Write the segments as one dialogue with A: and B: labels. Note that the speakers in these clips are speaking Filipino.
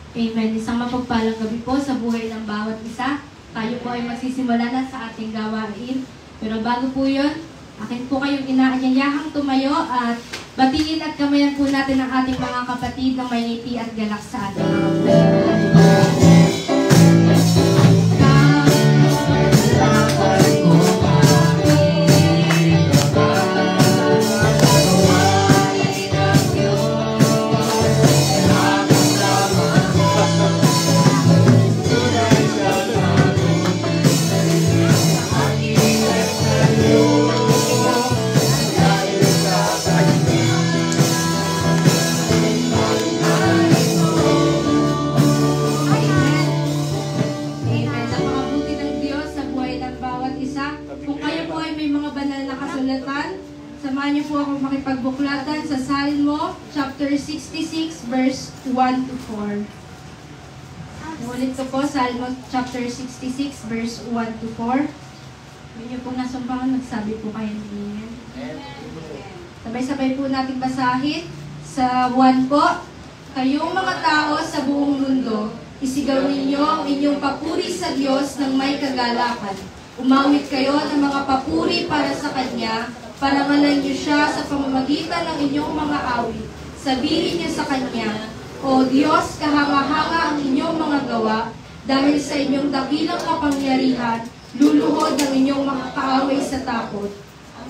A: Amen. Isang mapagpalang gabi po sa buhay ng bawat isa. Tayo po ay magsisimula na sa ating gawain. Pero bago po yun, akin po kayong inaanyayahang tumayo at batiin at kamayan po natin ang ating mga kapatid na may ngiti at galak sa ating mga buhay. Samahan niyo po ako makipagbuklatan sa Salmo chapter 66 verse 1 to 4. Ulit ko po, Salmo chapter 66 verse 1 to 4. Hindi niyo pong nasumpangan, nagsabi po kayo niyan. Sabay-sabay po natin basahin. Sa 1 po, kayong mga tao sa buong mundo, isigaw ninyo ang inyong papuri sa Diyos ng may kagalakan. Umawit kayo ng mga papuri para sa Kanya, parangalan niyo siya sa pamamagitan ng inyong mga awit. Sabihin niyo sa Kanya, O Diyos, kahanga-hanga ang inyong mga gawa, dahil sa inyong dakilang kapangyarihan, luluhod ang inyong mga kaaway sa takot.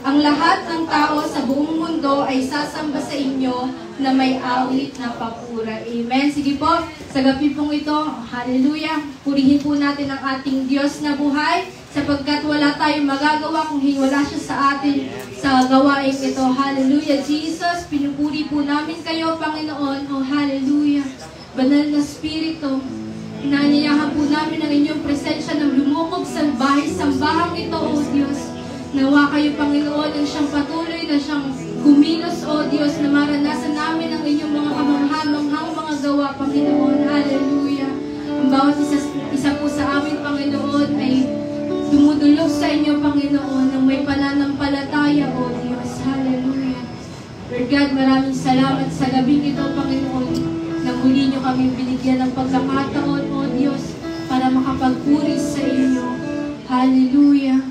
A: Ang lahat ng tao sa buong mundo ay sasamba sa inyo na may awit na papura. Amen. Sige po, sa gabi pong ito, hallelujah, purihin po natin ang ating Diyos na buhay, sapagkat wala tayong magagawa kung wala siya sa atin sa gawain ito. Hallelujah, Jesus. Pinupuri po namin kayo, Panginoon. Oh, hallelujah. Banal na Espiritu, inaanyayahan po namin ang inyong presensya na lumukob sa sambahan ito, O Diyos. Nawa kayo, Panginoon, ang siyang patuloy na siyang kumilos, O Diyos, na maranasan namin ang inyong mga kamangha-manghang mga gawa, Panginoon. Hallelujah. Ang bawat isa po sa amin, Panginoon, ay dumudulog sa inyo, Panginoon, ng may pananampalataya, O Diyos. Hallelujah. Lord God, maraming salamat sa gabing ito, Panginoon, na muli nyo kami binigyan ng pagkakataon, O Diyos, para makapagpuri sa inyo. Hallelujah.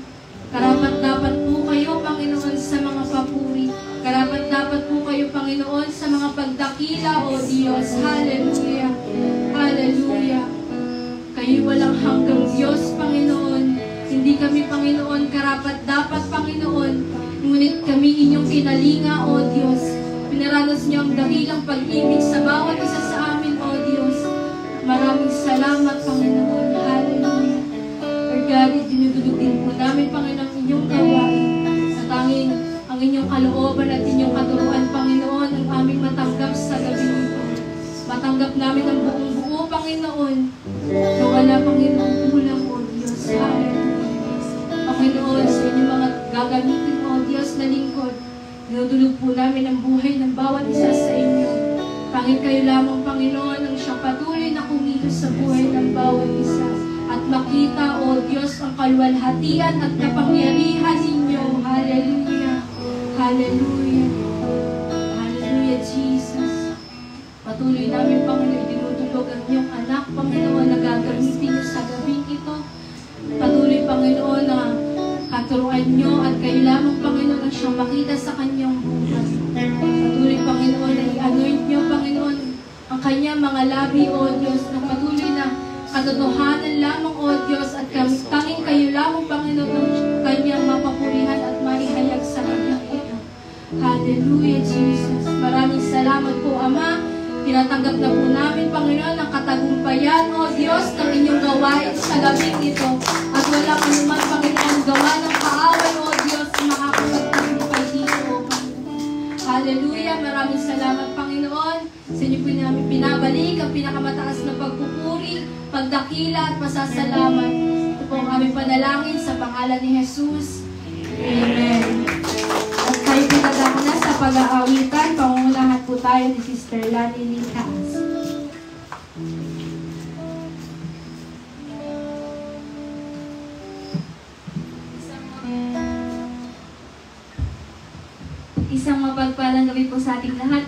A: Karapat-dapat po kayo, Panginoon, sa mga papuri. Karapat-dapat po kayo, Panginoon, sa mga pagdakila, O Diyos. Hallelujah. Hallelujah. Kayo walang hanggang Diyos, Panginoon. Hindi kami, Panginoon, karapat-dapat, Panginoon. Ngunit kami inyong kinalinga, O Diyos. Pinaranas niyo ang dakilang pag-ibig sa bawat isa sa amin, O Diyos. Maraming salamat, Panginoon. Hallelujah. Lord God, dinudulog din po namin, Panginoon, inyong gawain. Sa tanging ang inyong kalooban at inyong katuruan, Panginoon, ang aming matanggap sa gabi nito. Matanggap namin ang buong buo, Panginoon. Na wala, Panginoon, kulang, O Diyos. Hallelujah. Panginoon, sa inyong mga gagamitin, O Diyos, na lingkod, dinudulog po namin ang buhay ng bawat isa sa inyo. Tanging kayo lamang, Panginoon, ang siyang patuloy na kumilos sa buhay ng bawat isa. At makita, O Diyos, ang kaluwalhatian at kapangyarihan ninyo. Hallelujah. Hallelujah. Hallelujah, Jesus. Patuloy namin, Panginoon, dinudulog ang iyong anak, Panginoon, na gagamitin niyo sa gabing ito. Patuloy, Panginoon, na katuruan niyo at kayo lamang, Panginoon, ang siyang makita sa kanyang buhay. Patuloy, Panginoon, na i-anoint niyo, Panginoon, ang kanyang mga labi, O Diyos, na patuloy na katotohanan lamang, O Diyos, at tanging kayo lamang, Panginoon, ng kanyang mapapurihan at maihayag sa kanya. Hallelujah, Jesus. Maraming salamat po, Ama. Tinatanggap na po namin, Panginoon, ang katagumpayan, O Diyos, ng inyong gawain sa gabing ito. At wala ka naman, Panginoon, gawa ng kaaway, O Diyos, na makakapagtagumpay dito. Hallelujah. Maraming salamat, Panginoon. Sa inyo po namin pinabalik ang pinakamataas na pagpupuri, pagdakila at pasasalamat. Ito po ang aming panalangin sa pangalan ni Jesus. Amen. At tayo pinagdako na sa pag-aawitan. Pangungunahan po tayo ni Sister Lani Litas.
B: Isang mapagpalang gabi po sa ating lahat.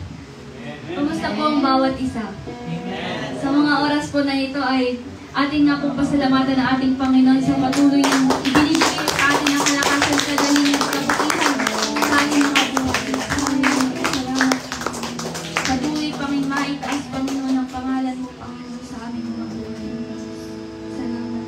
B: Kumusta po ang bawat isa? Sa mga mga oras po na ito ay ating nga po pasalamatan ng ating Panginoon sa patuloy na ibinibigay sa atin ang kalakasan, kagalingan at kabutihan sa ating mga buhay. Salamat. Patuloy pangin maitaas, Panginoon, ang pangalan mo, Panginoon, sa aming mga buhay. Salamat.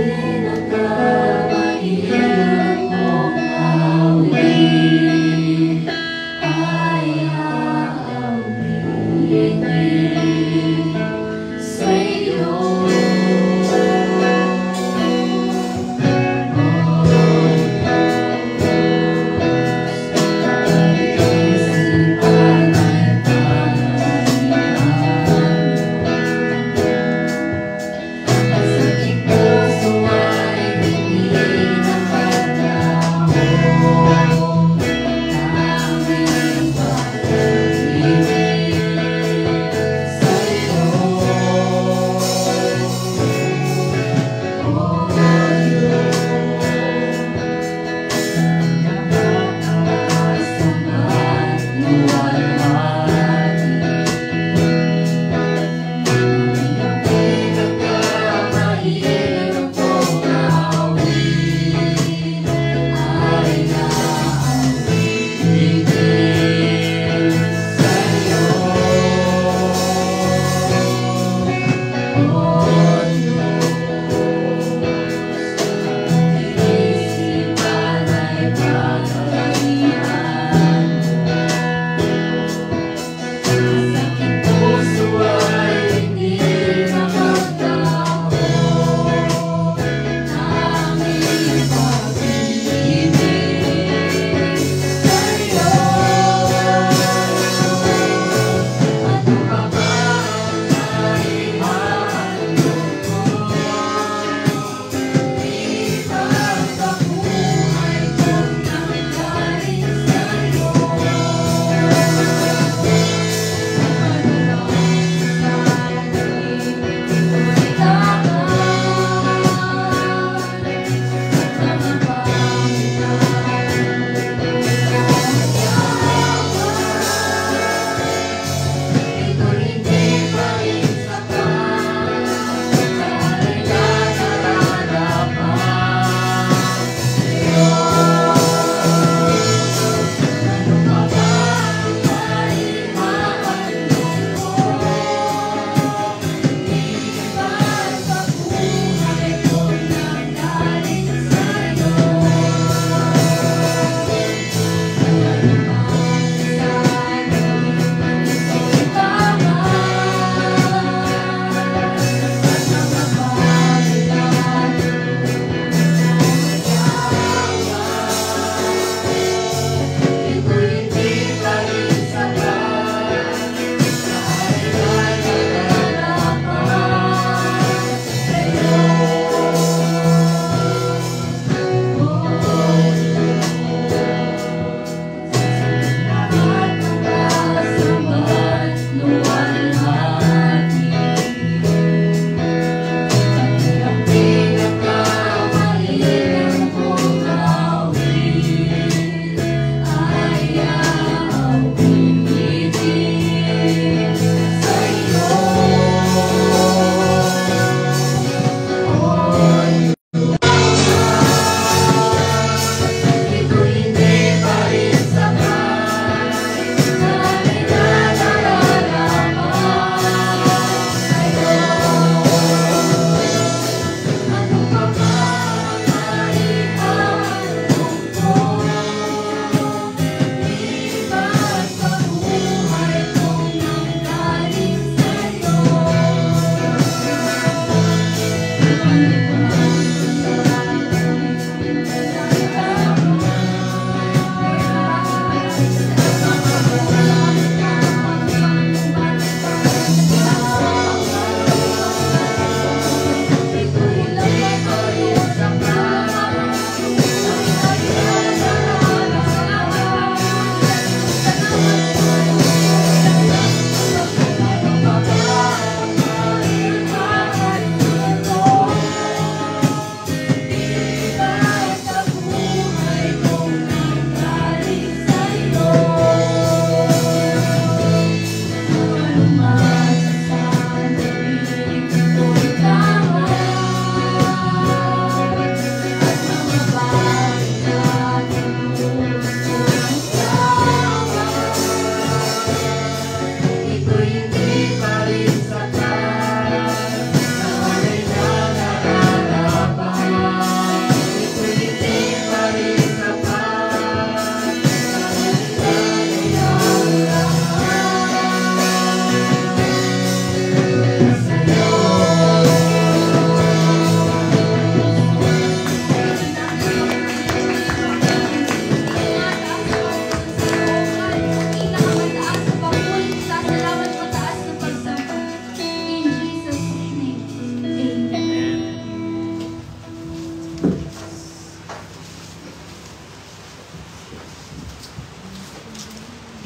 C: Pinag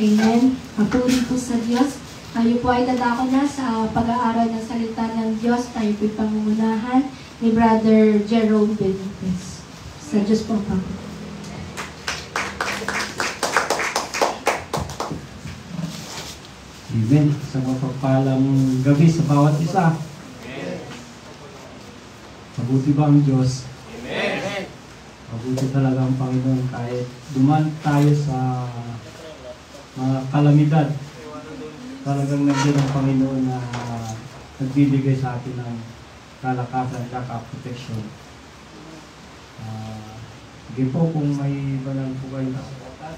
A: Amen. Papuri po sa Diyos. Tayo po ay dadako na sa pag-aaral ng salita ng Diyos. Tayo po pangungunahan ni Brother Jerome Benitez. Sa Diyos po ang
C: Amen. Sa mapagpalang gabi sa bawat isa. Mabuti ba ang Diyos?
D: Amen.
C: Mabuti talaga ang Panginoon kahit duman tayo sa mga kalamidad. Talagang nandiyan ang Panginoon na nagbibigay sa atin ng kalakasan at protection. Sige po kung may banal po kayo nasubukan.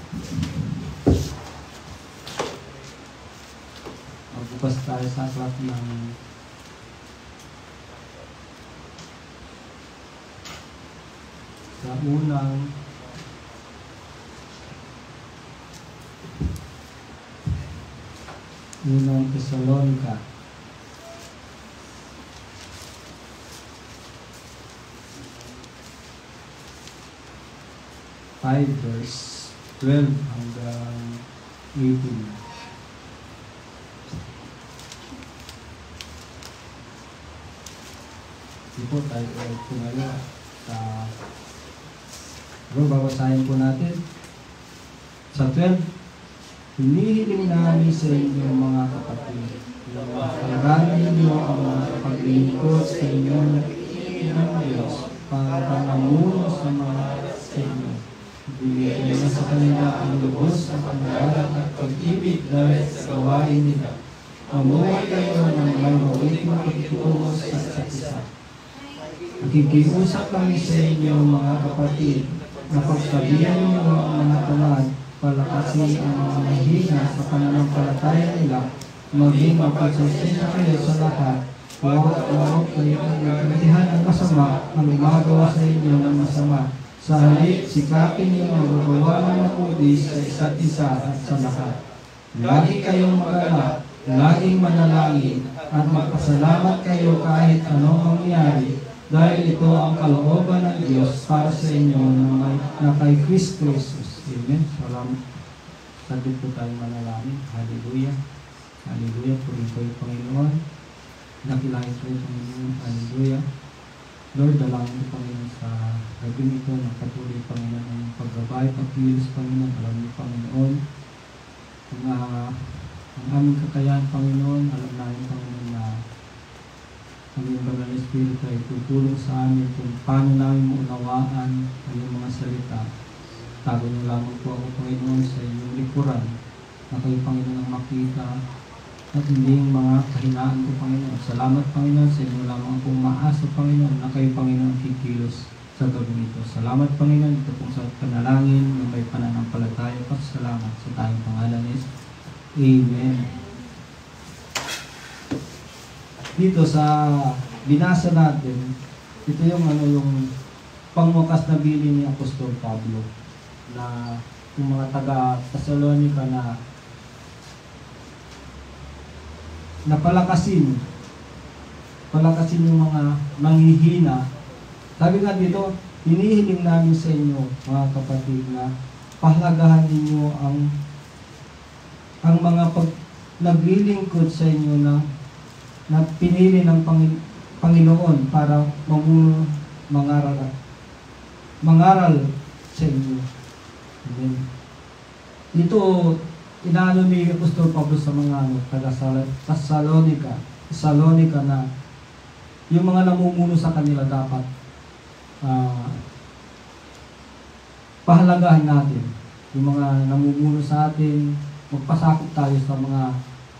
C: Magbukas tayo sa aklat ng sa unang Tesalonica. Verse 12 hanggang 18. Hindi po tayo ay tumayo pero babasahin po natin sa 12. Hinihiling namin sa inyo mga kapatid, palagalan ninyo ang mga paglingkod sa inyo ng Diyos para namuno sa mga sa inyo. Bigyan nila sa kanila ang lubos sa panawagan at pag-ibig dahil sa gawain nila. Mamuhay kayo ng may mabuting pagkitungo sa isa't isa. Nakikiusap kami sa inyo mga kapatid na pagsabihan niyo ang mga tamad, palakasin ang mga mahina sa pananampalataya nila, maging mapagsusina kayo sa lahat. Huwag kayo nagkantihan ang masama ang gumagawa sa inyo ng masama. Sa halip, sikapin niyo ang gagawa ng mabuti sa isa't isa at sa lahat. Lagi kayong mag-alap, laging manalangin, at magpasalamat kayo kahit anong mangyari, dahil ito ang kalooban ng Diyos para sa inyo na kay Kristo Jesus. Amen. Salamat. Sabit po tayong manalangin. Hallelujah. Hallelujah. Purihin ko yung Panginoon. Nakilahin ko yung Panginoon. Hallelujah. Lord, dalangin ko Panginoon sa gabing ito na patuloy Panginoon ang paggabay, pagkilos Panginoon. Alam niyo Panginoon. Ang aming kakayahan Panginoon, alam namin Panginoon na ang iyong banal na Espiritu ay tutulong sa amin kung paano namin maunawaan ang iyong mga salita. Tago niyo lamang po ako, Panginoon, sa iyong likuran na kayo, Panginoon, ang makita at hindi yung mga kahinaan ko, Panginoon. Salamat, Panginoon, sa inyo lamang akong maasa, Panginoon, na kayo, Panginoon, kikilos sa gabing ito. Salamat, Panginoon, ito pong sa panalangin na may pananampalataya. Salamat sa tayong pangalan is Amen. Dito sa binasa natin, ito yung yung pangwakas na bilin ni Apostol Pablo na yung mga taga Thessalonica na palakasin yung mga manghihina. Sabi nga dito, hinihiling namin sa inyo mga kapatid na pahalagahan ninyo ang mga naglilingkod sa inyo na pinili ng Panginoon para mangaral sa inyo. Amen. Ito, inaano ni Apostol Pablo sa mga taga Thessalonica na yung mga namumuno sa kanila dapat pahalagahan natin. Yung mga namumuno sa atin, magpasakop tayo sa mga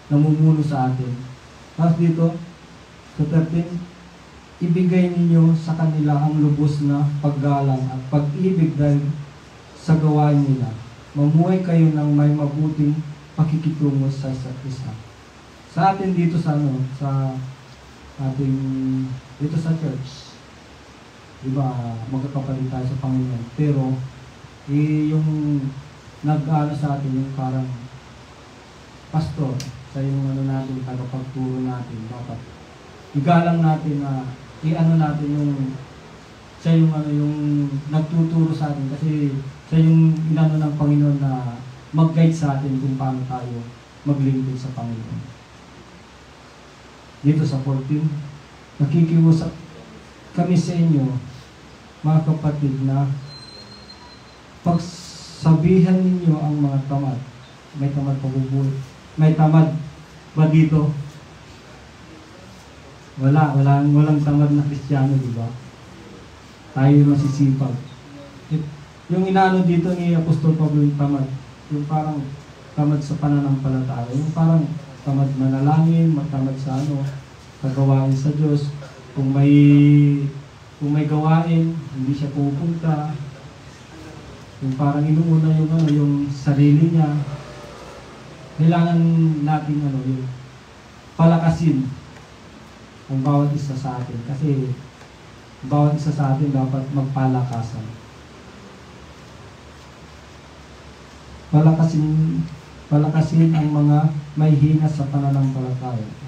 C: namumuno sa atin. Tapos dito, sa 13, ibigay ninyo sa kanila ang lubos na paggalang at pag-ibig dahil sa gawain nila. Mamuhay kayo ng may mabuting pakikitungo sa isa't isa. Sa atin dito sa dito sa church, diba, magkakapalit tayo sa Panginoon. Pero, yung nag-ano sa atin, yung parang pastor, sa yung natin, tagapagturo natin, dapat igalang natin na natin siya yung yung nagtuturo sa atin kasi siya yung inano ng Panginoon na mag-guide sa atin kung paano tayo maglingkod sa Panginoon. Dito sa 14, nakikiusap kami sa inyo, mga kapatid, na pagsabihan ninyo ang mga tamad. May tamad pabubuhay. May tamad ba dito? Walang tamad na Kristiyano, di ba? Tayo masisipag. Yung inaano dito ni Apostol Pablo yung tamad, yung parang tamad sa pananampalataya, yung parang tamad manalangin, matamad sa kagawain sa Diyos. Kung may gawain, hindi siya pupunta. Yung parang inuuna yung sarili niya. Kailangan natin yung palakasin ang bawat isa sa atin. Kasi bawat isa sa atin dapat magpalakasan. Palakasin ang mga may hina sa pananampalataya.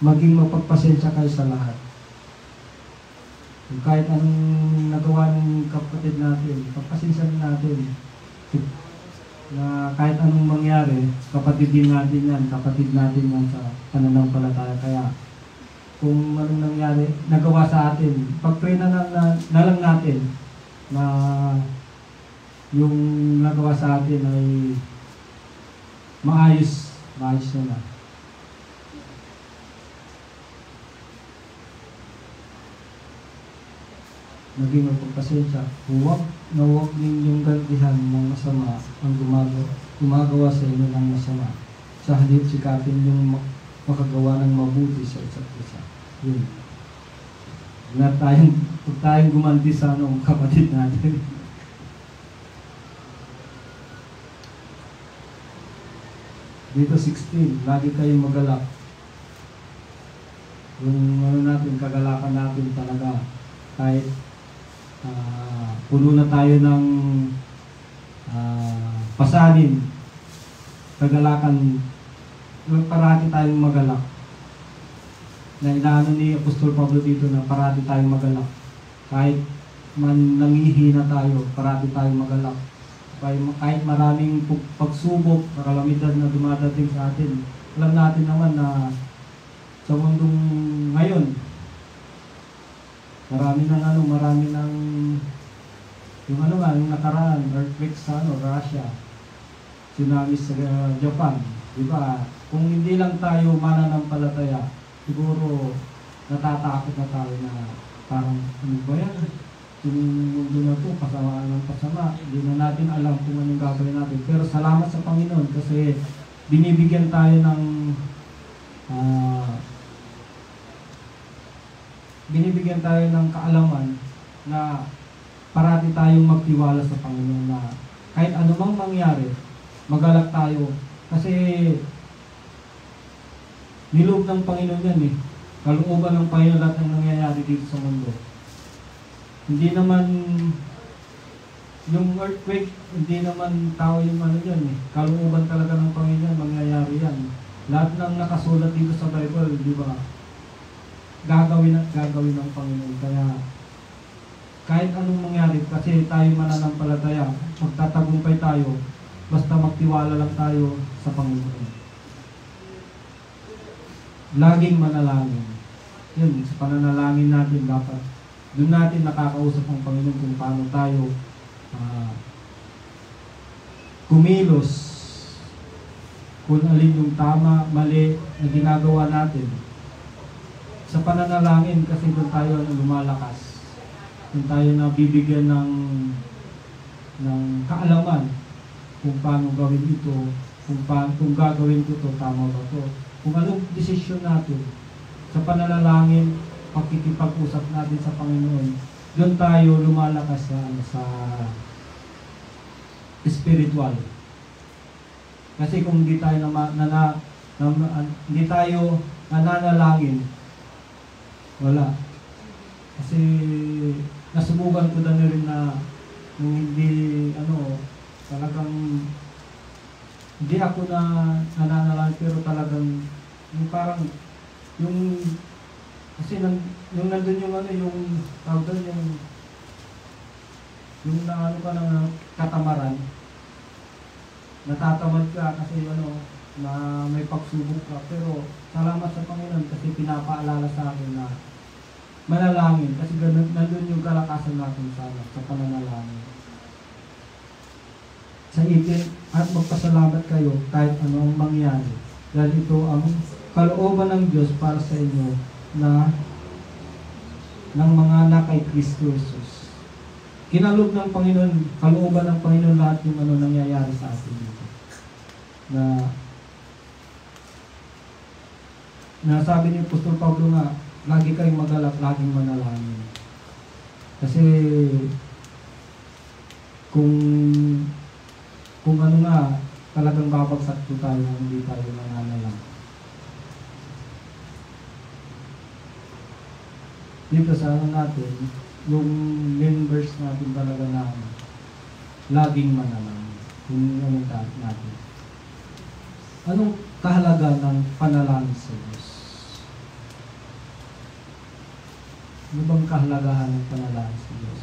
C: Maging mapagpasensya kayo sa lahat. Kahit anong nagawa ng kapatid natin, pagpasensya natin. Na kahit anong mangyari, kapatid din natin yan, kapatid natin yan sa pananampalataya. Kaya kung anong nangyari, nagawa sa atin, pag-pray na lang natin na yung nagawa sa atin ay maayos na. Naging magpagpasensya, huwag ninyong gantihan ng masama ang gumagawa sa inyo ng masama. Sa halip sikapin yung makagawa ng mabuti sa isa't isa. Yun. Huwag tayong gumanti sa kapatid natin. Dito 16, lagi kayong magalak. Yung kagalakan natin talaga. Kahit puno na tayo ng pasanin, kagalakan, parati tayong magalak. Na inaano ni Apostol Pablo dito na parati tayong magalak. Kahit nangihina tayo, parati tayong magalak. Kahit maraming pagsubok, kalamidad na dumadating sa atin, alam natin naman na sa mundong ngayon, marami ng yung nakaraan, earthquake sa Russia, tsunami sa Japan, di ba? Kung hindi lang tayo mananampalataya, siguro natatakot na tayo na parang ano ba yan? Yung mundo na ito, pasamaan ng pasama, hindi na natin alam kung anong gagawin natin. Pero salamat sa Panginoon kasi binibigyan tayo ng kaalaman na parati tayong magtiwala sa Panginoon na kahit anumang mangyari, magalak tayo. Kasi niloob ng Panginoon yan kalooban ng Panginoon lahat ng nangyayari dito sa mundo. Hindi naman yung earthquake, hindi naman tao yung yan kalooban talaga ng Panginoon, mangyayari yan. Lahat ng nakasulat dito sa Bible, di ba? Gagawin ng Panginoon. Kaya kahit anong mangyari, kasi tayo mananampalataya, magtatagumpay tayo, basta magtiwala lang tayo sa Panginoon. Laging manalangin. Yun, sa pananalangin natin dapat, doon natin nakakausap ang Panginoon kung paano tayo kumilos, kung alin yung tama, mali na ginagawa natin. Sa pananalangin kasi kung tayo lumalakas, kung tayo nabibigyan ng kaalaman kung paano gawin ito, kung gagawin ko ito, tama ba ito, kung anong desisyon natin sa pananalangin, pagkikipag-usap natin sa Panginoon, doon tayo lumalakas sa spiritual. Kasi kung hindi tayo hindi tayo nananalangin, wala. Kasi nasubukan ko na rin na nung hindi talagang hindi ako na nananalangin, pero talagang yung parang yung kasi yung nandun yung tawag doon, yung naano ka ng katamaran, natatamad ka kasi na may pagsubok ka. Pero salamat sa Panginoon kasi pinapaalala sa akin na manalangin kasi nandun yung kalakasan natin sa pananalangin. Sa itin at magpasalamat kayo kahit ano ang mangyari. Dahil ito ang kalooban ng Diyos para sa inyo na ng mga anak kay Kristo Jesus. Kinaloob ng Panginoon, kalooban ng Panginoon lahat yung nangyayari sa atin dito. Na sabi ni Apostol Pablo nga, lagi kayong magalak, laging manalangin. Kasi kung talagang babagsak po tayo hindi tayo nananalang. Dito sa natin, yung main verse natin talaga na laging manalangin. Kung anong natin. Anong kahalaga ng panalangin sa Diyos? Ano bang kahalagahan ng panalangin sa Diyos?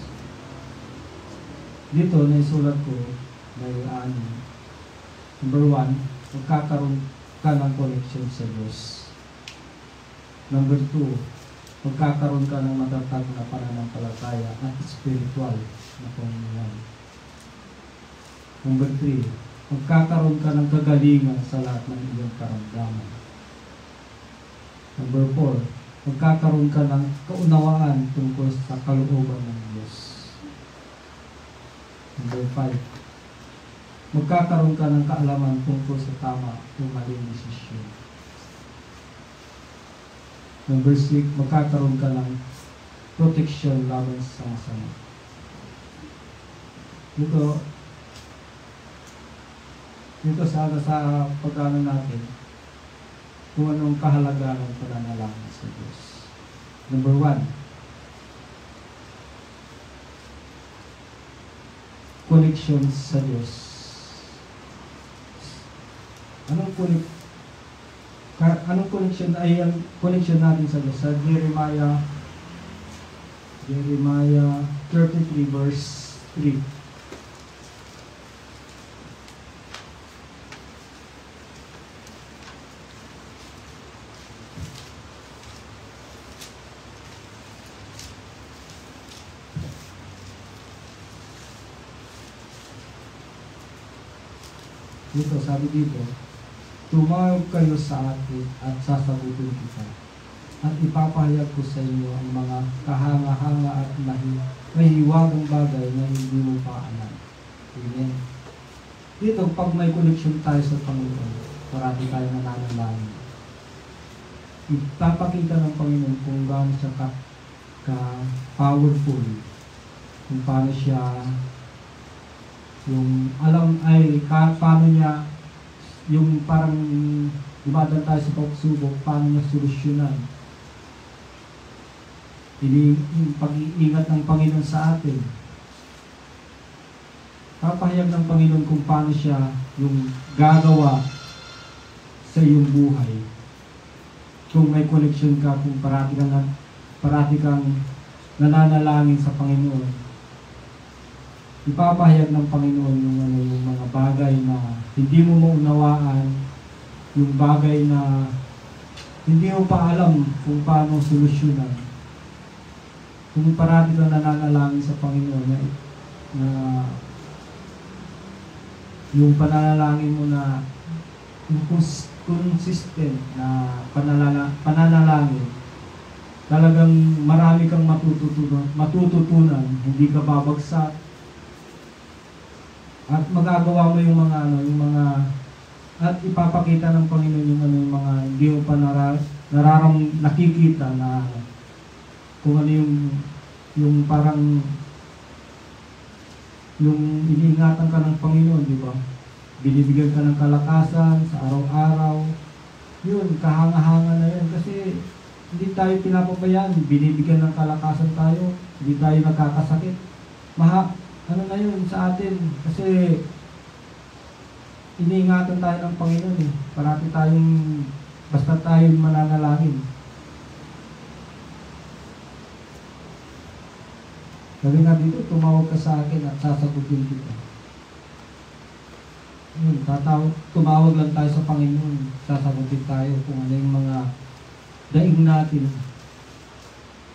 C: Dito, naisulat ko, may number 1, magkakaroon ka ng connection sa Diyos. Number 2, magkakaroon ka ng matatag na pananampalataya at spiritual na komunyon. Number 3, magkakaroon ka ng kagalingan sa lahat ng iyong karamdaman. Number 4, magkakaroon ka ng kaunawaan tungkol sa kalooban ng Diyos. Number 5, magkakaroon ka ng kaalaman tungkol sa tama o maling desisyon. Number 6, magkakaroon ka ng protection laban sa masama. Dito sa pagkano natin, kung anong kahalagaan ng pananalangin sa Diyos. Number 1, connection sa Diyos. Anong connection ay ang connection natin sa Diyos? Sa Jeremiah 33 verse 3. Dito, sabi dito, tumawag kayo sa akin at sasagutin kita, at ipapahayag ko sa inyo ang mga kahanga-hanga at mahiwagang bagay na hindi mo pa alam. Amen. Dito, pag may connection tayo sa Panginoon, parati tayo nananalangin. Ipapakita ng Panginoon kung gaano siya ka-powerful, kung paano siya yung alam ay paano niya yung parang dumadaan tayo sa pagsubok, paano niya solusyonan. Yung pag-iingat ng Panginoon sa atin. Papahayag ng Panginoon kung paano siya yung gagawa sa iyong buhay. Kung may connection ka, kung parati kang nananalangin sa Panginoon, ipapahayag ng Panginoon yung mga bagay na hindi mo maunawaan, yung bagay na hindi mo pa alam kung paano solusyonan. Kung parati kang nananalangin sa Panginoon na yung pananalangin mo na yung consistent na pananalangin, talagang marami kang matututunan, hindi ka babagsak. At magagawa mo yung mga at ipapakita ng Panginoon yung mga hindi mo pa nakikita na kung ano yung parang yung iniingatan ka ng Panginoon, di ba? Binibigyan ka ng kalakasan sa araw-araw. Yun, kahanga-hanga na yun kasi hindi tayo pinapabayaan, binibigyan ng kalakasan tayo, hindi tayo nagkakasakit. Ano na yun sa atin? Kasi iniingatan tayo ng Panginoon eh. Parati basta tayong mananalangin. Sabi nga dito, tumawag ka sa akin at sasagutin kita. Yun, tumawag lang tayo sa Panginoon. Sasagutin tayo kung ano yung mga daing natin.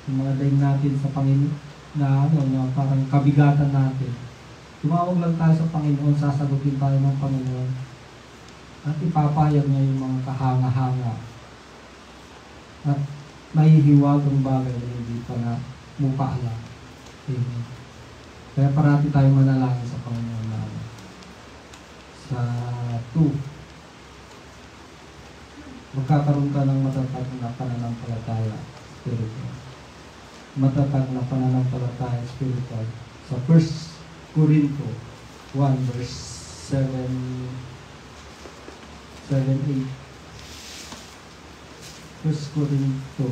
C: Yung mga daing natin sa Panginoon na parang kabigatan natin. Tumawag lang tayo sa Panginoon, sasagutin tayo ng Panginoon. At ipapayag niya yung mga kahanga-hanga. At mahihiwag ang bagay na hindi pa na mukha alam. Amen. Kaya parati tayo manalangin sa Panginoon natin. Sa 2, magkakaroon ka ng matatag na pananampalataya spiritual. Matatag na pananampalataya spiritual. Sa 1 Corinto 1 verse 7-8. First Corinto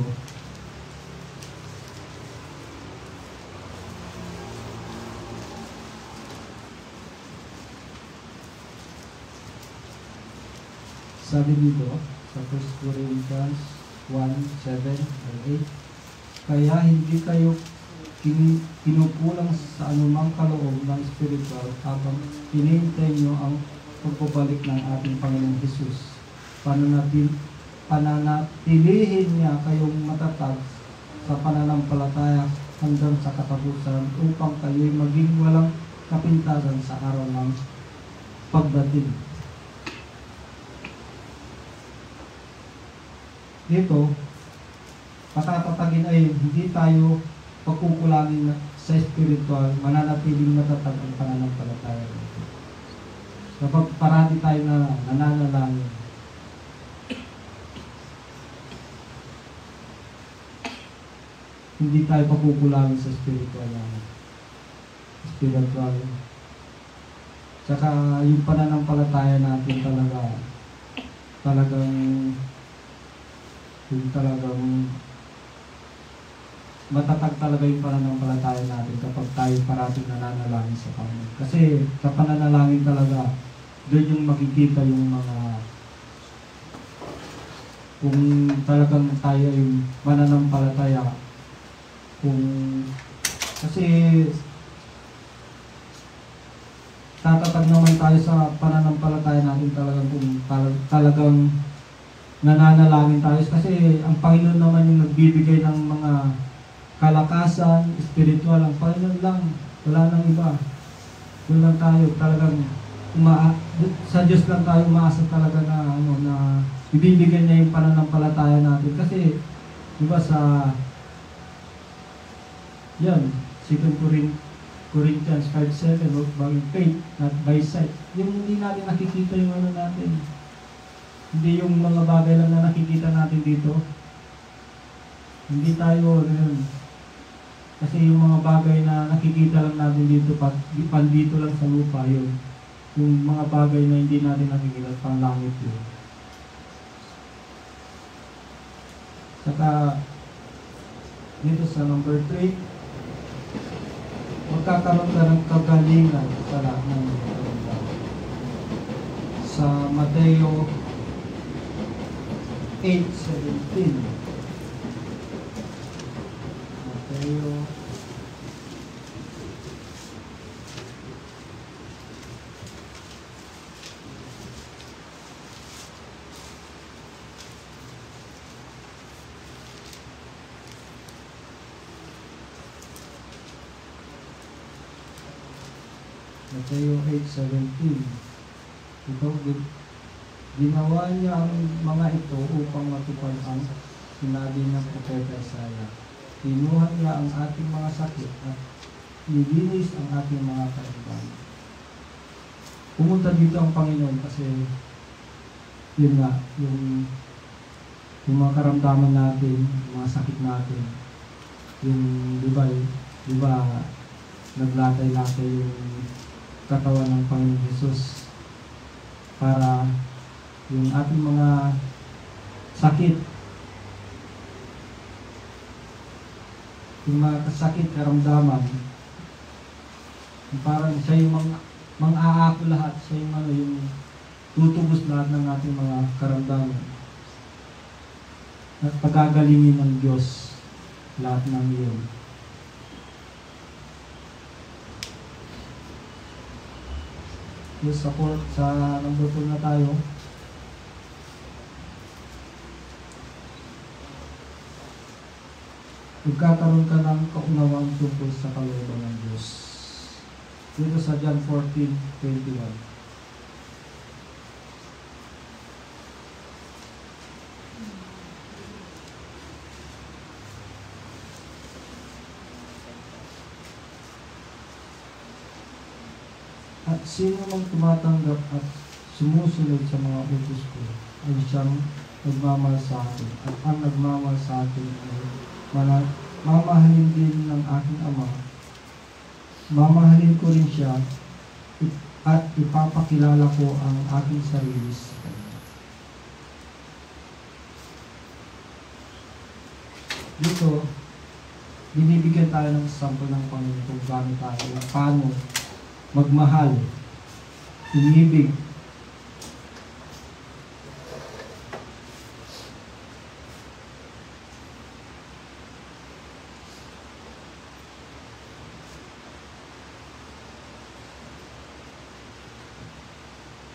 C: sabi dito sa 1 Corinthians 1:7-8, kaya hindi kayo kinukulang sa anumang kaloob ng spiritual habang hinihintay nyo ang pagbabalik ng ating Panginoong Jesus. Pananatilihin niya kayong matatag sa pananampalataya hanggang sa katapusan upang kayo'y maging walang kapintasan sa araw ng pagdating. Dito, patatatagin ay hindi tayo pagkukulangin sa spiritual, mananatiling matatag ang pananampalataya. Kapag parati tayo na nananalangin, hindi tayo pagkukulangin sa spiritual. Tsaka yung pananampalataya natin talagang matatag talaga yung pananampalataya natin kapag tayo parating nananalangin sa Panginoon. Kasi sa pananalangin talaga, doon yung makikita yung mga kung talagang tayo yung mananampalataya. Kasi tatatag naman tayo sa pananampalataya natin talagang kung talagang nananalangin tayo. Kasi ang Panginoon naman yung nagbibigay ng mga kalakasan, spiritual. Ang Panginoon lang, wala nang iba. Doon lang tayo talagang sa Diyos lang tayo umaasa talaga na ibibigay niya yung pananampalataya natin. Kasi diba sa 2 Corinthians 5:7, by faith, not by sight. Yung hindi natin nakikita yung natin. Hindi yung mga bagay lang na nakikita natin dito. Hindi tayo kasi yung mga bagay na nakikita lang natin dito, dito lang sa lupa, yun. Yung mga bagay na hindi natin nakikita, pang langit yun. Saka, dito sa number 3, magkakaroon ka ng kagalingan sa lahat ng sa Mateo 8:17. Mateo 8:17. Ito, ginawa niya ang mga ito upang matupad ang sinabi ng propeta Isaiah. Kinuha niya ang ating mga sakit at nilinis ang ating mga karamdaman. Pumunta dito ang Panginoon kasi yun nga, yung mga karamdaman natin, yung mga sakit natin, yung di ba naglatay-latay yung katawan ng Panginoon Jesus para yung ating mga sakit, yung mga kasakit, karamdaman, parang siya yung mang-aako lahat, siya yung tutubos lahat ng ating mga karamdaman at pagagalingin ng Diyos lahat ng iyon. Yes, sa number 4 na tayo. Magkakaroon ka ng kaunawang tungkol sa kalooban ng Diyos. Dito sa John 14:21. At sino mang tumatanggap at sumusunod sa mga utos ko ay siyang nagmamahal sa akin. At ang nagmamahal sa akin ay mamahalin din ng aking Ama. Mamahalin ko rin siya at ipapakilala ko ang aking sarili sa kanya. Dito, binibigyan tayo ng sample ng Panginoon kung paano magmahal, umibig.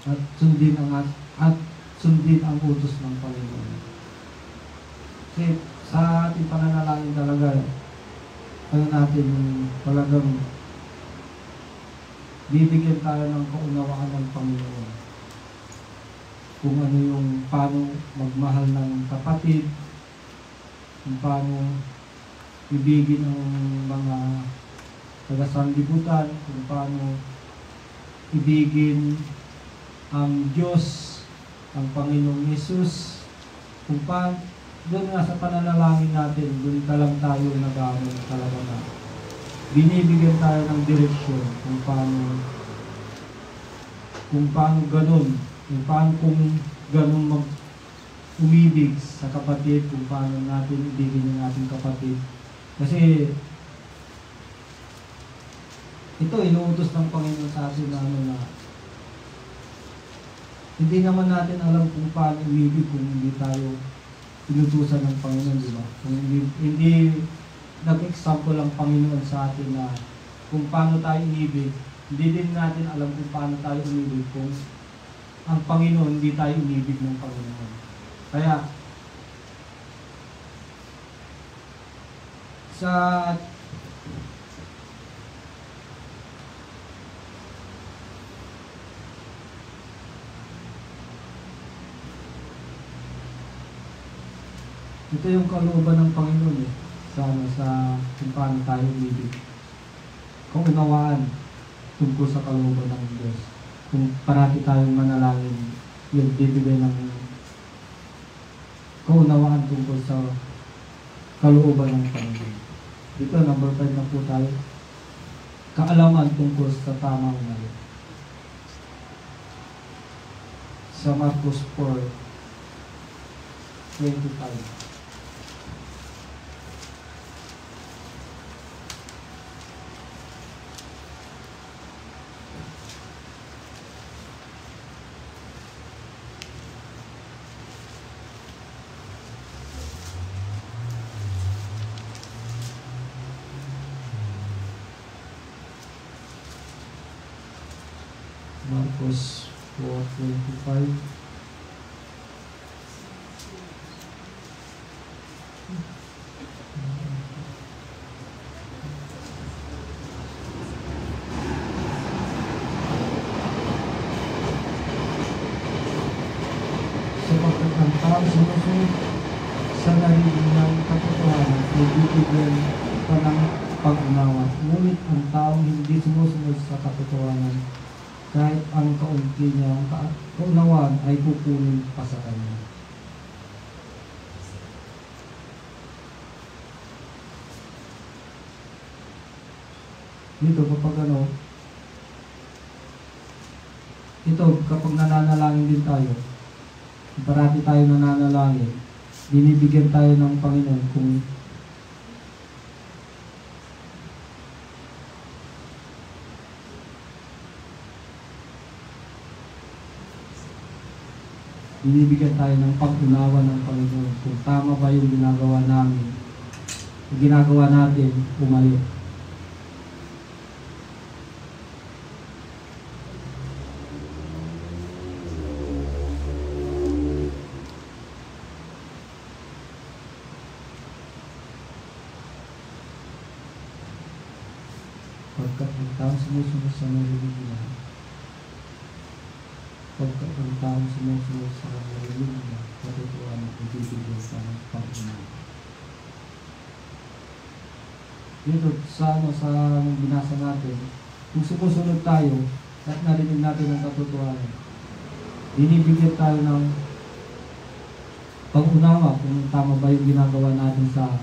C: At sundin ang utos ng Panginoon. Kasi sa ating pananalangin talaga, talagang bibigyan tayo ng kaunawaan ng Panginoon. Kung ano yung paano magmahal ng kapatid, kung paano ibigin ang mga taga-sanlibutan, kung paano ibigin ang Diyos, ang Panginoong Yesus, kung paano, doon nga sa pananalangin natin, doon ka lang tayo nag-aaral talaga na binibigyan tayo ng direksyon kung ganun umibig sa kapatid, kung paano natin ibigin yung ating kapatid. Kasi ito inuutos ng Panginoon sa atin na hindi naman natin alam kung paano umibig kung hindi tayo inutusan ng Panginoon, di ba? Kung hindi nag-example ang Panginoon sa atin na kung paano tayo umibig, hindi din natin alam kung paano tayo umibig kung ang Panginoon hindi tayo umibig ng Panginoon. Kaya ito yung kalooban ng Panginoon sa kung paano tayo umibig. Kung unawaan tungkol sa kalooban ng Diyos. Kung parati tayong manalangin, yun bibigay ng kaunawaan tungkol sa kalooban ng Panginoon. Dito, number 5 na po tayo. Kaalaman tungkol sa tamang mali. Sa Marcos 4:25. Marcos 4:25. Sapagkat ang taong sumusunod sa narinig ng katotohanan ay bibigyan pa ng pag-unawa. Ngunit ang taong hindi sumusunod sa katotohanan, kahit ang kaunti niyang kaunawaan ay pupunin pa sa kanya. Dito kapag nananalangin din tayo, parati tayo nananalangin, binibigyan tayo ng Panginoon kung binibigyan tayo ng pag-unawa ng Panginoon kung tama ba yung ginagawa natin o mali. Pagkat ang taong sumusunod sa narinig niya, pagkat ang taong sumusunod sa narinig niya, katotohanan at ibibigay sa Panginoon. Dito sa binasa natin, kung sumusunod tayo at narinig natin ang katotohanan, binibigyan tayo ng pag-unawa kung tama ba yung ginagawa natin sa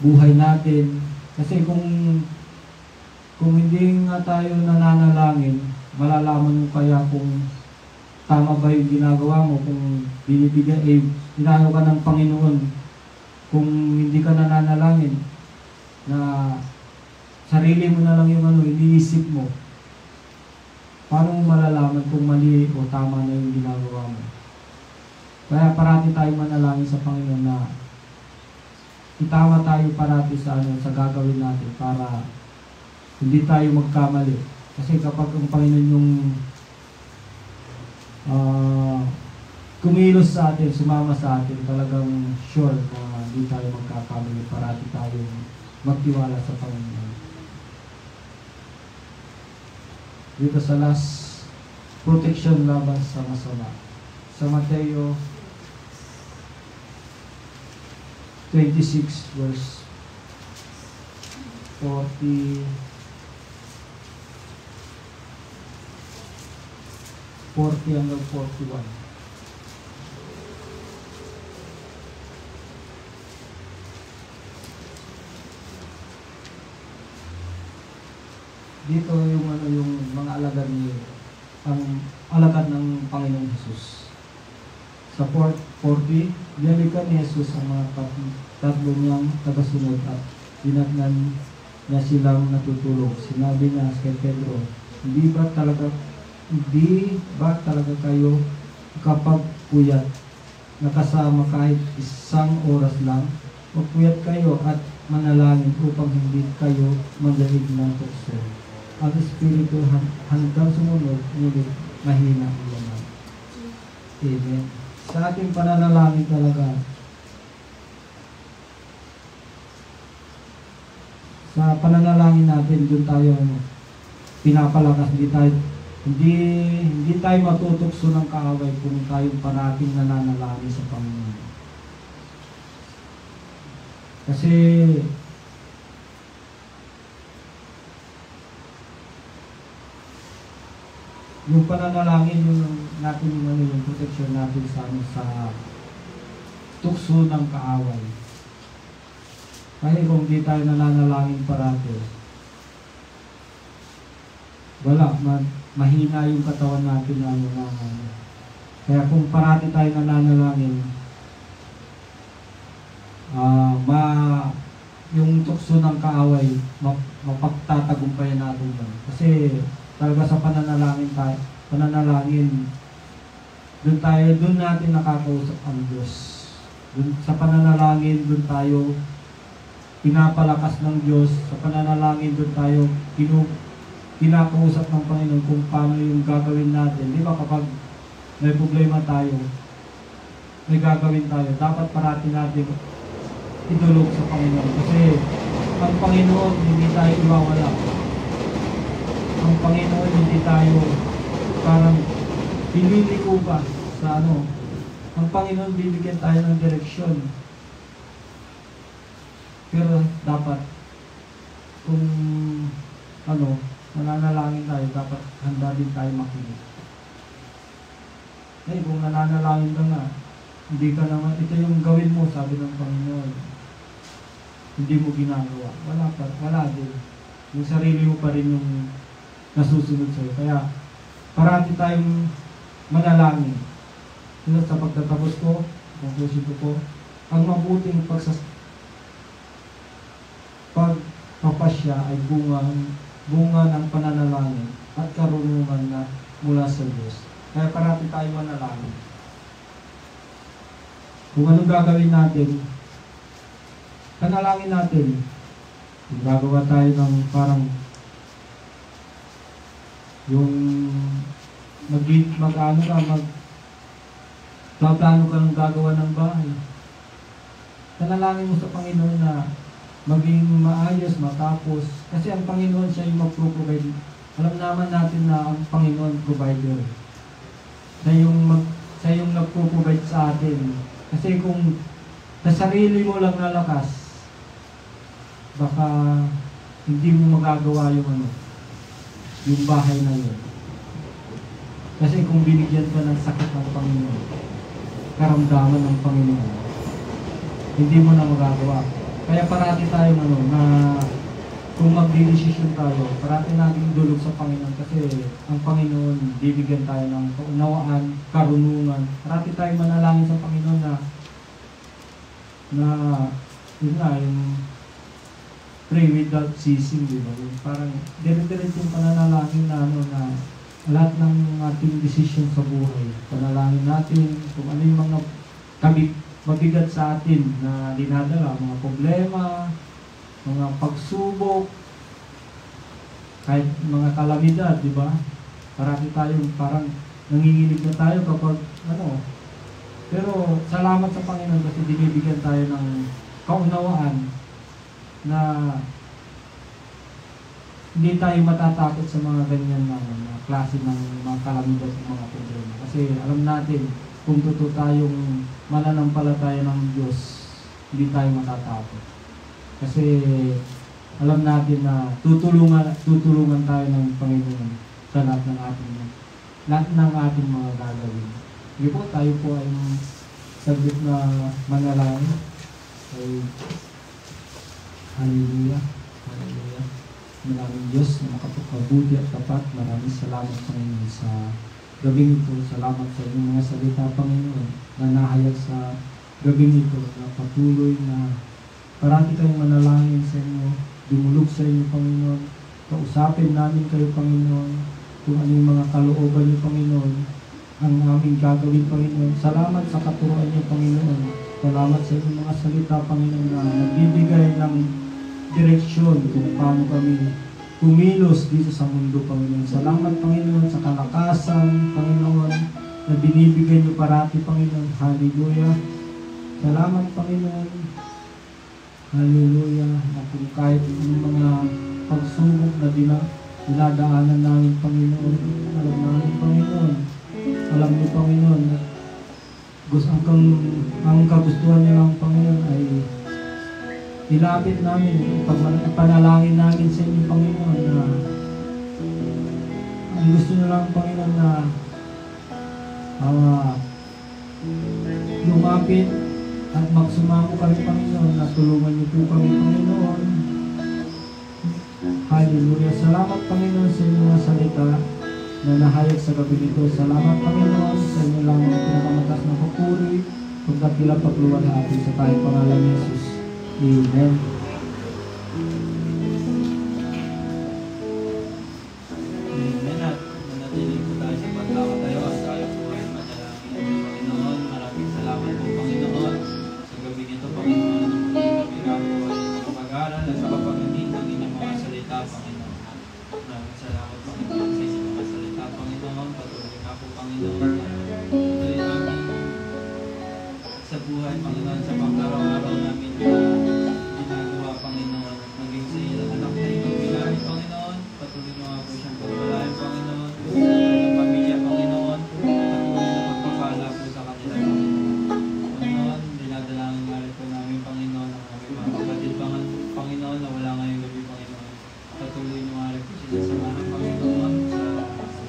C: buhay natin. Kasi kung hindi nga tayo nananalangin, malalaman mo kaya kung tama ba yung ginagawa mo, kung inaano ka ng Panginoon, kung hindi ka nananalangin, na sarili mo na lang yung iniisip mo, paano mo malalaman kung mali o tama na yung ginagawa mo? Kaya parati tayo manalangin sa Panginoon na itama tayo parati sa gagawin natin para hindi tayo magkamali. Kasi kapag ang Panginoon yung kumilos sa atin, sumama sa atin, talagang sure na hindi tayo magkakamali. Parati tayo magtiwala sa Panginoon. Dito sa last, protection laban sa masama. Sa Mateo 26 verse 40 hanggang 41. Dito yung mga alagad niyo, ang alagad ng Panginoong Hesus. Sa 40, binalikan ni Jesus ang mga tatlo niyang tagasunod at dinatnan niya silang natutulog. Sinabi niya kay Pedro, hindi ba talaga kayo kapag puyat, nakasama kahit isang oras lang? Magpuyat kayo at manalangin upang hindi kayo magdaig ng tukso. Ang Espiritu hanggang sumunod, ngunit mahina ang laman. Amen. Sa ating pananalangin talaga, sa pananalangin natin, doon tayo pinapalakas. Hindi tayo matutukso ng kaaway kung tayong parating nananalangin sa Panginoon. Kasi yung pananalangin yung protection natin sa tukso ng kaaway. Kasi kung di tayo nananalangin parati, wala, mahina yung katawan natin na kaya kung parati tayo nananalangin, yung tukso ng kaaway, mapagtatagumpayan natin yan. Kasi talaga sa pananalangin, doon natin nakakausap ang Diyos. Sa pananalangin, doon tayo pinapalakas ng Diyos. Sa pananalangin, doon tayo pinakausap ng Panginoon kung paano yung gagawin natin. Di ba kapag may problema tayo, may gagawin tayo, dapat parati natin idulog sa Panginoon. Kasi ang Panginoon, hindi tayo iwawala. Ang Panginoon, hindi tayo parang pililiko ba sa ang Panginoon, bibigyan tayo ng direksyon. Pero dapat kung nananalangin tayo, dapat handa din tayo makinig. Kung nananalangin ka nga, hindi ka naman, ito yung gawin mo, sabi ng Panginoon, hindi mo ginagawa. Wala din. Yung sarili mo pa rin yung nasusunod sa'yo. Kaya, parati tayong manalangin. Sa pagtatapos ko, conclusion ko po, ang mabuting pagpapasya ay bunga ng pananalangin at karunungan na mula sa Diyos. Kaya parati tayong manalangin. Kung anong gagawin natin, panalangin natin. Kung gagawa tayo ng parang yung plano ka ng gagawa ng bahay. Panalangin mo sa Panginoon na maging maayos, matapos. Kasi ang Panginoon siya yung mag-provide. Alam naman natin na ang Panginoon provider. Siya yung nag-provide sa atin. Kasi kung sa sarili mo lang nalakas, baka hindi mo magagawa yung bahay na yun. Kasi kung binigyan ka ng sakit ng Panginoon, karamdaman ng Panginoon, hindi mo na magagawa. Kaya parati tayong na kung magdidesisyon tayo, parati natin dulog sa Panginoon kasi ang Panginoon, bibigyan tayo ng kaunawaan, karunungan. Parati tayong manalangin sa Panginoon na yun nga, yung pray without ceasing, di ba? Yung parang dire-diretso yung pananalangin na na lahat ng ating decision sa buhay. Panalangin natin kung ano yung mga mabigat sa atin na dinadala, mga problema, mga pagsubok, kahit mga kalamidad, di ba? Parati tayong parang nanginginig na tayo kapag pero salamat sa Panginoon kasi binibigyan tayo ng kaunawaan na hindi tayo matatakot sa mga ganyan na klase ng mga kalamidad ng mga problema. Kasi alam natin, kung totoo tayong mananampalataya ng Diyos, hindi tayo matatakot. Kasi alam natin na tutulungan tayo ng Panginoon sa lahat ng ating mga gagawin. Hindi po, tayo po ay saglit na manalangin. Ay, hallelujah. Hallelujah. Maraming Diyos na makapagpabuti at tapat. Maraming salamat sa inyo sa gabing ito. Salamat sa inyong mga salita, Panginoon, na nahayag sa gabing ito na patuloy na parati kayong manalangin sa inyo, dumulog sa inyo, Panginoon. Kausapin namin kayo, Panginoon, kung ano yung mga kalooban niyo, Panginoon, ang aming gagawin, Panginoon. Salamat sa katuruan niyo, Panginoon. Salamat sa inyong mga salita, Panginoon, na nagbibigay ng direksyon kung paano kami kumilos dito sa mundo, Panginoon. Salamat, Panginoon, sa kalakasan, Panginoon, na binibigay niyo parati, Panginoon. Hallelujah. Salamat, Panginoon. Hallelujah. Na kung kahit yung mga pagsubok na dinadaanan namin, Panginoon, alam namin, Panginoon, alam niyo, Panginoon, ang kagustuhan niyo lang, Panginoon, ay ilapit namin, panalangin namin sa inyo, Panginoon, na ang gusto niyo lang, Panginoon, na lumapit at magsumamo kami, Panginoon, na tulungan niyo po kami, Panginoon. Hallelujah. Salamat, Panginoon, sa inyong mga salita na nahayag sa gabi nito. Salamat, Panginoon, sa inyo lang ang pinakamatas na papuri, pagkakila pagluwalhati sa tayong pangalan ni Jesus. Amen.
D: Amen. At manatili po tayo sa pagtawa tayo at tayo po ay manalangin. Panginoon, maraming salamat po, Panginoon, sa gabi nito, Panginoon, kami nga po ay mag-aral at sa kapagaling ng inyong mga salita, Panginoon. Maraming salamat, Panginoon, sa inyong mga salita, Panginoon. Patuloy nga po, Panginoon, patuloy namin sa buhay, Panginoon, sa pang-araw-araw namin ginagawa, Panginoon, maging sa iyo anak na iyong bilangin, Panginoon. Patuloy mo nga po siyang pagpalain, Panginoon, sa kanyang pamilya, Panginoon, patuloy na pagpapala po sa kanila, Panginoon. Dinadalangin nga rin po namin, Panginoon, ang aming mga kapatid, Panginoon, na wala ngayong gabi, Panginoon. Patuloy mo nga rin po sila sa mga, Panginoon, sa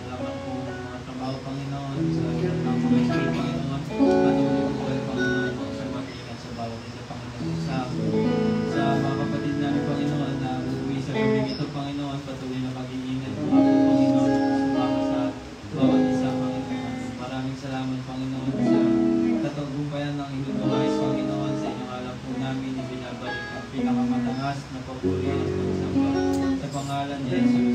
D: lamang po mga trabaho, Panginoon, sa lamang po ng Spirit, Panginoon. Patuloy po kayo, Panginoon, sa mag-ingat sa bawat nila, Panginoon, sa mga kapatid namin, Panginoon, na uuwi sa gabing ito, Panginoon. Patuloy na mag-iingat po ako, Panginoon, sumama sa bawat isa, Panginoon. Maraming salamat, Panginoon, sa katagumpayan ng inyong gawais, Panginoon. Sa inyong alam po namin, ibinabalik ang pinakamatangas na papuri at pagsamba sa pangalan ni Jesus.